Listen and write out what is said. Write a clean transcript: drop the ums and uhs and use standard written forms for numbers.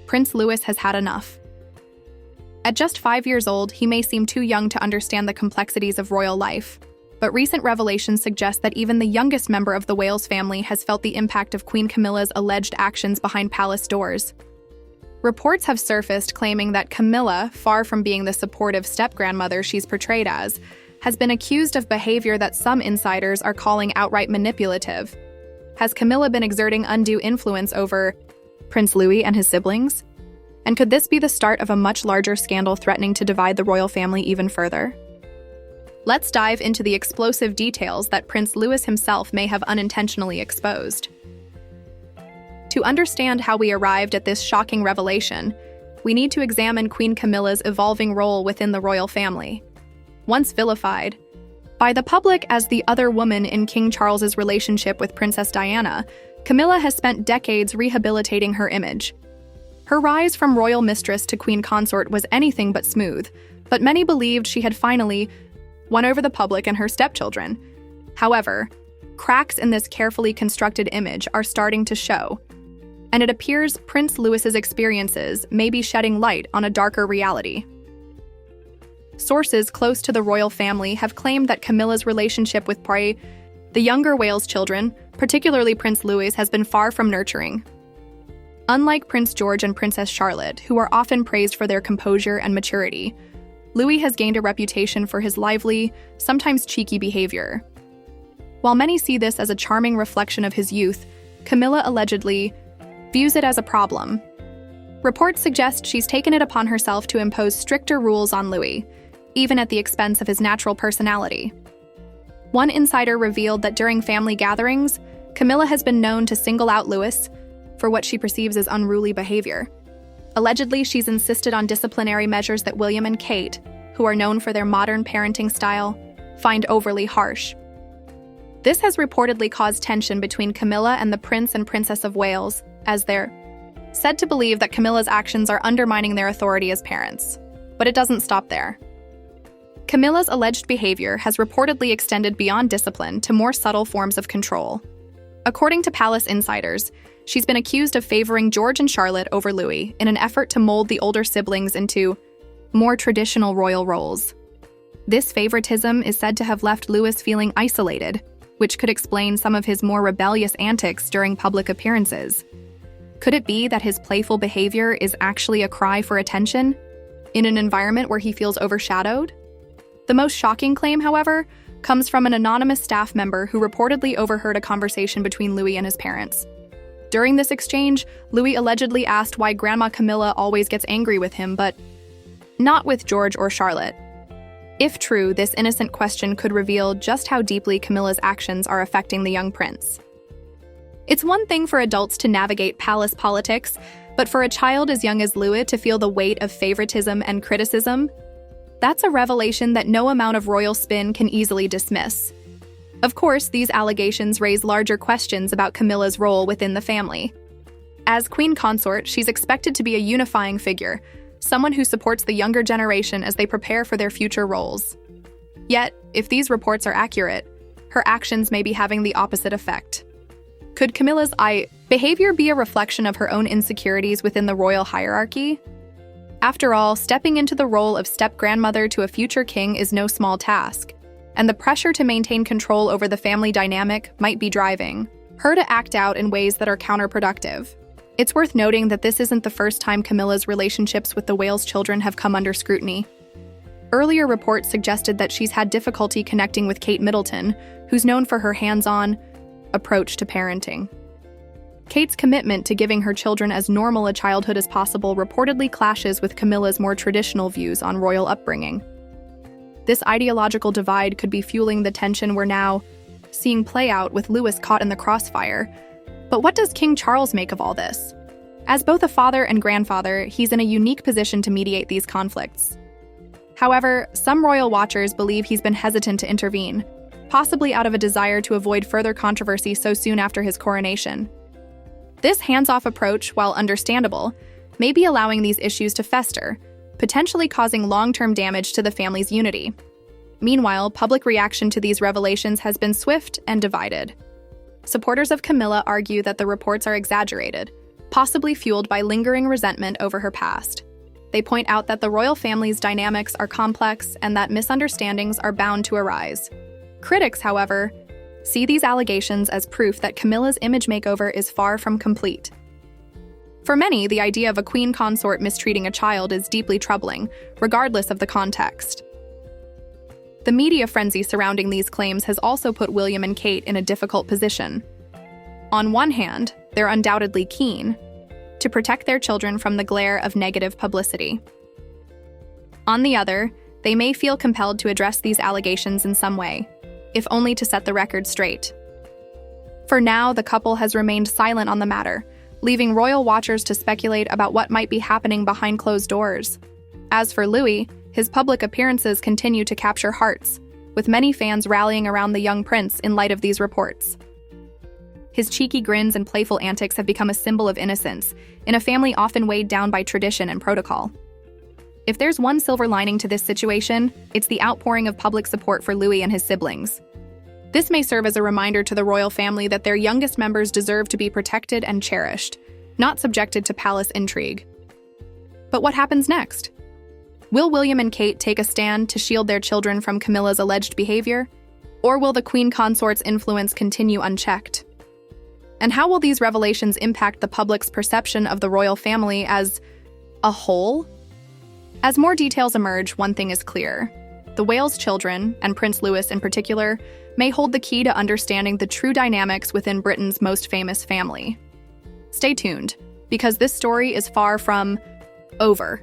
Prince Louis has had enough. At just 5 years old, he may seem too young to understand the complexities of royal life, but recent revelations suggest that even the youngest member of the Wales family has felt the impact of Queen Camilla's alleged actions behind palace doors. Reports have surfaced claiming that Camilla, far from being the supportive step-grandmother she's portrayed as, has been accused of behavior that some insiders are calling outright manipulative. Has Camilla been exerting undue influence over Prince Louis and his siblings? And could this be the start of a much larger scandal threatening to divide the royal family even further? Let's dive into the explosive details that Prince Louis himself may have unintentionally exposed. To understand how we arrived at this shocking revelation, we need to examine Queen Camilla's evolving role within the royal family. Once vilified by the public as the other woman in King Charles's relationship with Princess Diana, Camilla has spent decades rehabilitating her image. Her rise from royal mistress to queen consort was anything but smooth, but many believed she had finally won over the public and her stepchildren. However, cracks in this carefully constructed image are starting to show, and it appears Prince Louis's experiences may be shedding light on a darker reality. Sources close to the royal family have claimed that Camilla's relationship with the younger Wales children, particularly Prince Louis, has been far from nurturing. Unlike Prince George and Princess Charlotte, who are often praised for their composure and maturity, Louis has gained a reputation for his lively, sometimes cheeky behavior. While many see this as a charming reflection of his youth, Camilla allegedly views it as a problem. Reports suggest she's taken it upon herself to impose stricter rules on Louis, even at the expense of his natural personality. One insider revealed that during family gatherings, Camilla has been known to single out Louis for what she perceives as unruly behavior. Allegedly, she's insisted on disciplinary measures that William and Kate, who are known for their modern parenting style, find overly harsh. This has reportedly caused tension between Camilla and the Prince and Princess of Wales, as they're said to believe that Camilla's actions are undermining their authority as parents. But it doesn't stop there. Camilla's alleged behavior has reportedly extended beyond discipline to more subtle forms of control. According to palace insiders, she's been accused of favoring George and Charlotte over Louis in an effort to mold the older siblings into more traditional royal roles. This favoritism is said to have left Louis feeling isolated, which could explain some of his more rebellious antics during public appearances. Could it be that his playful behavior is actually a cry for attention in an environment where he feels overshadowed? The most shocking claim, however, comes from an anonymous staff member who reportedly overheard a conversation between Louis and his parents. During this exchange, Louis allegedly asked why Grandma Camilla always gets angry with him, but not with George or Charlotte. If true, this innocent question could reveal just how deeply Camilla's actions are affecting the young prince. It's one thing for adults to navigate palace politics, but for a child as young as Louis to feel the weight of favoritism and criticism, that's a revelation that no amount of royal spin can easily dismiss. Of course, these allegations raise larger questions about Camilla's role within the family. As queen consort, she's expected to be a unifying figure, someone who supports the younger generation as they prepare for their future roles. Yet, if these reports are accurate, her actions may be having the opposite effect. Could Camilla's behavior be a reflection of her own insecurities within the royal hierarchy? After all, stepping into the role of step-grandmother to a future king is no small task, and the pressure to maintain control over the family dynamic might be driving her to act out in ways that are counterproductive. It's worth noting that this isn't the first time Camilla's relationships with the Wales children have come under scrutiny. Earlier reports suggested that she's had difficulty connecting with Kate Middleton, who's known for her hands-on approach to parenting. Kate's commitment to giving her children as normal a childhood as possible reportedly clashes with Camilla's more traditional views on royal upbringing. This ideological divide could be fueling the tension we're now seeing play out with Louis caught in the crossfire. But what does King Charles make of all this? As both a father and grandfather, he's in a unique position to mediate these conflicts. However, some royal watchers believe he's been hesitant to intervene, possibly out of a desire to avoid further controversy so soon after his coronation. This hands-off approach, while understandable, may be allowing these issues to fester, potentially causing long-term damage to the family's unity. Meanwhile, public reaction to these revelations has been swift and divided. Supporters of Camilla argue that the reports are exaggerated, possibly fueled by lingering resentment over her past. They point out that the royal family's dynamics are complex and that misunderstandings are bound to arise. Critics, however, see these allegations as proof that Camilla's image makeover is far from complete. For many, the idea of a queen consort mistreating a child is deeply troubling, regardless of the context. The media frenzy surrounding these claims has also put William and Kate in a difficult position. On one hand, they're undoubtedly keen to protect their children from the glare of negative publicity. On the other, they may feel compelled to address these allegations in some way, if only to set the record straight. For now, the couple has remained silent on the matter, leaving royal watchers to speculate about what might be happening behind closed doors. As for Louis, his public appearances continue to capture hearts, with many fans rallying around the young prince in light of these reports. His cheeky grins and playful antics have become a symbol of innocence, in a family often weighed down by tradition and protocol. If there's one silver lining to this situation, it's the outpouring of public support for Louis and his siblings. This may serve as a reminder to the royal family that their youngest members deserve to be protected and cherished, not subjected to palace intrigue. But what happens next? Will William and Kate take a stand to shield their children from Camilla's alleged behavior? Or will the queen consort's influence continue unchecked? And how will these revelations impact the public's perception of the royal family as a whole? As more details emerge, one thing is clear. The Wales children, and Prince Louis in particular, may hold the key to understanding the true dynamics within Britain's most famous family. Stay tuned, because this story is far from over.